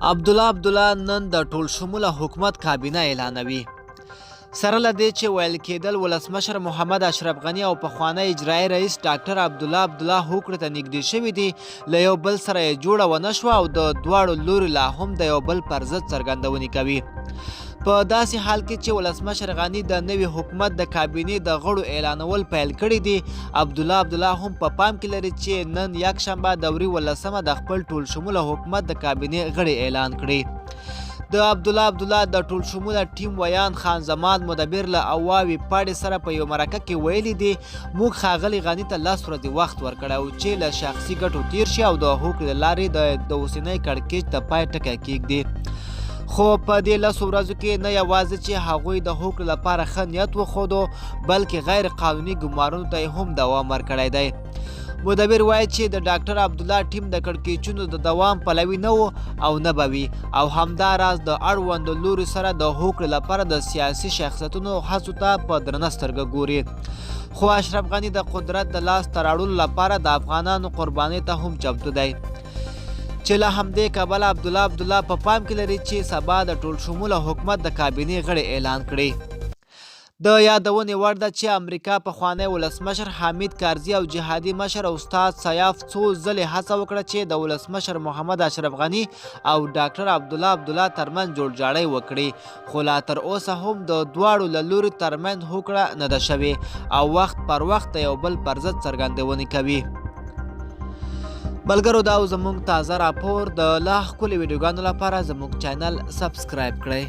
عبدالله نن د ټول شموله حکومت کابینه اعلانوي. سره له دې چې ویل کېدل ولسمشر محمد اشرف غني او پخوانی اجرایي رئیس ډاکټر عبدالله هوکړې ته نږدې شوي دي، له یو بل سره یې جوړه ونه شوه او د دواړو لوري لا هم د یو بل پر ضد څرګندونې کوي. په داسې حال کې چې ولسمشر غني د نوي حکومت د کابینې د غړو اعلانول پیل کړي دي، عبدالله هم په پام کې لري چې نن یکشنبه د وري 18 د خپل ټول شموله حکومت د کابینې غړي اعلان کړي. د عبدالله د ټول شموله ټیم ویان خان زمان مدبر له اواوي پاړې سره په یو مرکه کې ویلي دي، موږ ښاغلي غني ته 10 ورځې وخت ورکړی و چې له شخصي ګټو تیر شي او د هوکړې له لارې د اوسنۍ کړکېچ ته پای ټکی کېږدي. خو په دې 10 ورځو کې نه یوازې چې هغوی د هوکړې لپاره ښه نیت وښودو، بلکې غیر قانوني ګمارونو ته هم دوام ورکړی دی. مدبر وایي چې د ډاکټر عبدالله ټیم د کړکېچونو د دوام پلوي نه و او نه به وي، او همداراز د اړوندو لوري سره د هوکړې لپاره د سیاسي شخصیتونو هڅو ته په درنه سترګه ګوري. خو اشرف غني د قدرت د لاس ته راوړلو لپاره د افغانانو قربانۍ ته هم چمتو دی، چې له همدې کبله عبدالله په پام کې لري چې سبا د ټول شموله حکومت د کابینې غړي اعلان کړي. د یادونې وړ ده چې امریکا پخوانی ولسمشر حامد کارزي او جهادي مشر استاد سیاف څو ځلې هڅه وکړه چې د ولسمشر محمد اشرف غني او ډاکټر عبدالله ترمنځ جوړجاړی وکړي، خو لا تر اوسه هم د دواړو له لوري ترمنځ هوکړه نه ده شوې او وخت پر وخت د یو بل پر ضد څرګندونې کوي. ملګرو، دا زموږ تازه راپور. د لا ښکلي ویډیوګانو لپاره زموږ چینل سبسکرایب کړئ.